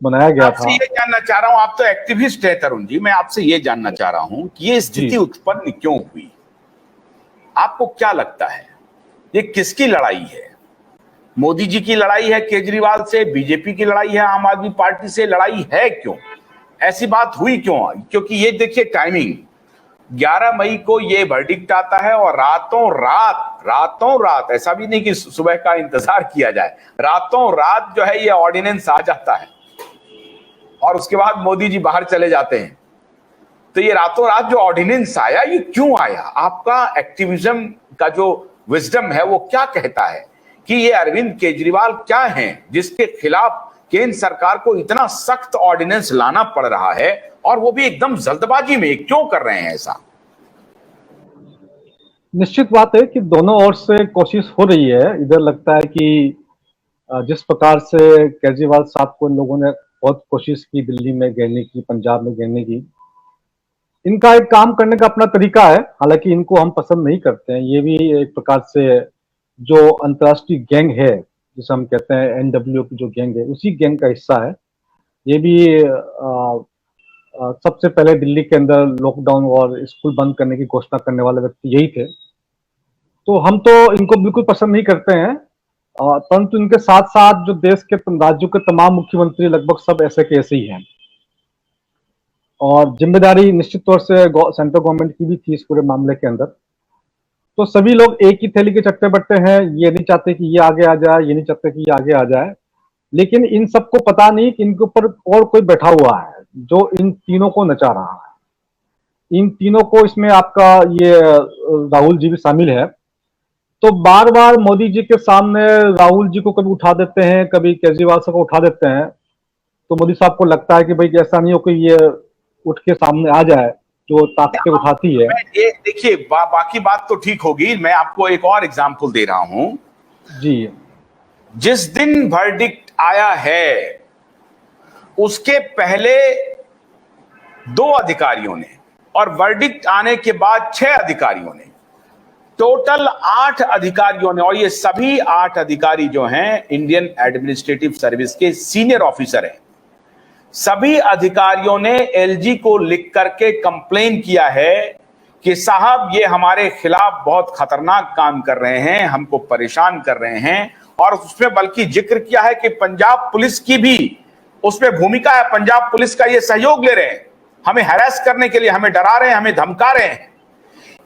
बनाया गया आपसे था। ये जानना चाह रहा हूं, आप तो एक्टिविस्ट है तरुण जी, मैं आपसे ये जानना चाह रहा हूं कि ये स्थिति उत्पन्न क्यों हुई? आपको क्या लगता है ये किसकी लड़ाई है? मोदी जी की लड़ाई है केजरीवाल से, बीजेपी की लड़ाई है आम आदमी पार्टी से? लड़ाई है क्यों? ऐसी बात हुई क्यों? क्योंकि ये देखिए टाइमिंग, 11 मई को ये वर्डिक्ट आता है और रातों रात, ऐसा भी नहीं कि सुबह का इंतजार किया जाए, रातों रात जो है ये ऑर्डिनेंस आ जाता है और उसके बाद मोदी जी बाहर चले जाते हैं। तो ये रातों रात जो ऑर्डिनेंस आया, ये क्यों आया? आपका एक्टिविज्म का जो विजडम है वो क्या कहता है कि ये अरविंद केजरीवाल क्या हैं जिसके खिलाफ केंद्र सरकार को इतना सख्त ऑर्डिनेंस लाना पड़ रहा है, और वो भी एकदम जल्दबाजी में? क्यों कर रहे हैं ऐसा? निश्चित बात है कि दोनों ओर से कोशिश हो रही है। इधर लगता है कि जिस प्रकार से केजरीवाल साहब को इन लोगों ने बहुत कोशिश की दिल्ली में घेरने की, पंजाब में घेरने की, इनका एक काम करने का अपना तरीका है। हालांकि इनको हम पसंद नहीं करते हैं। ये भी एक प्रकार से जो अंतर्राष्ट्रीय गैंग है, जिसे हम कहते हैं एनडब्ल्यू की जो गैंग है, उसी गैंग का हिस्सा है। ये भी सबसे पहले दिल्ली के अंदर लॉकडाउन और स्कूल बंद करने की घोषणा करने वाले व्यक्ति यही थे। तो हम तो इनको बिल्कुल पसंद नहीं करते हैं, परंतु इनके साथ साथ जो देश के राज्यों के तमाम मुख्यमंत्री लगभग सब ऐसे के ऐसे ही हैं, और जिम्मेदारी निश्चित तौर से सेंट्रल गवर्नमेंट की भी थी इस पूरे मामले के अंदर। तो सभी लोग एक ही थैली के चट्टे बट्टे हैं। ये नहीं चाहते कि ये आगे आ जाए, ये नहीं चाहते कि ये आगे आ जाए, लेकिन इन सबको पता नहीं कि इनके ऊपर और कोई बैठा हुआ है जो इन तीनों को नचा रहा है। इन तीनों को, इसमें आपका ये राहुल जी भी शामिल है। तो बार बार मोदी जी के सामने राहुल जी को कभी उठा देते हैं, कभी केजरीवाल साहब को उठा देते हैं। तो मोदी साहब को लगता है कि भाई ऐसा नहीं हो कि ये उठ के सामने आ जाए, जो ताकतें उठाती है। देखिए बाकी बात तो ठीक होगी, मैं आपको एक और एग्जांपल दे रहा हूं जी। जिस दिन वर्डिक्ट आया है उसके पहले 2 अधिकारियों ने, और वर्डिक्ट आने के बाद 6 अधिकारियों ने, टोटल 8 अधिकारियों ने, और ये सभी 8 अधिकारी जो हैं इंडियन एडमिनिस्ट्रेटिव सर्विस के सीनियर ऑफिसर हैं, सभी अधिकारियों ने एलजी को लिख करके कंप्लेन किया है कि साहब ये हमारे खिलाफ बहुत खतरनाक काम कर रहे हैं, हमको परेशान कर रहे हैं। और उसमें बल्कि जिक्र किया है कि पंजाब पुलिस की भी उसमें भूमिका है, पंजाब पुलिस का ये सहयोग ले रहे हैं, हमें हैरेस करने के लिए, हमें डरा रहे हैं, हमें धमका रहे हैं।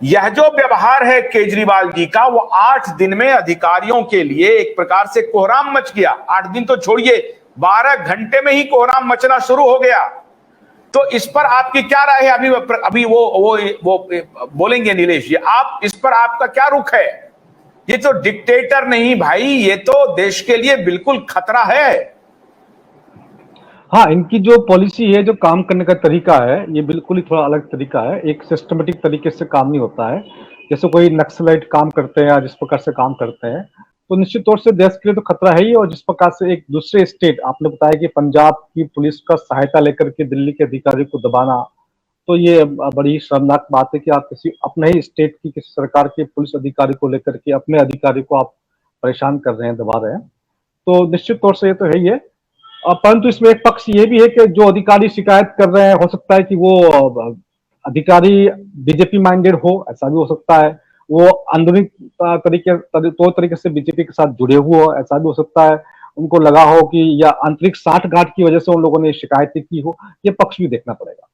यह जो व्यवहार है केजरीवाल जी का, वो 8 दिन में अधिकारियों के लिए एक प्रकार से कोहराम मच गया। 8 दिन तो छोड़िए, 12 घंटे में ही कोहराम मचना शुरू हो गया। तो इस पर आपकी क्या राय है? अभी वो बोलेंगे नीलेश जी, आप इस पर आपका क्या रुख है? ये तो डिक्टेटर नहीं भाई, ये तो देश के लिए बिल्कुल खतरा है। हाँ, इनकी जो पॉलिसी है, जो काम करने का तरीका है, ये बिल्कुल ही थोड़ा अलग तरीका है। एक सिस्टमेटिक तरीके से काम नहीं होता है, जैसे कोई नक्सलाइट काम करते हैं या जिस प्रकार से काम करते हैं। तो निश्चित तौर से देश के लिए तो खतरा है ही, और जिस प्रकार से एक दूसरे स्टेट, आपने बताया कि पंजाब की पुलिस का सहायता लेकर के दिल्ली के अधिकारी को दबाना, तो ये बड़ी शर्मनाक बात है कि आप किसी अपने ही स्टेट की, किसी सरकार के पुलिस अधिकारी को लेकर के अपने अधिकारी को आप परेशान कर रहे हैं, दबा रहे हैं। तो निश्चित तौर से ये तो है ही है। परंतु इसमें एक पक्ष ये भी है कि जो अधिकारी शिकायत कर रहे हैं, हो सकता है कि वो अधिकारी बीजेपी माइंडेड हो, ऐसा भी हो सकता है। वो अंदरूनी तरीके से बीजेपी के साथ जुड़े हुए हो, ऐसा भी हो सकता है। उनको लगा हो कि या आंतरिक साठगांठ की वजह से उन लोगों ने शिकायत की हो, ये पक्ष भी देखना पड़ेगा।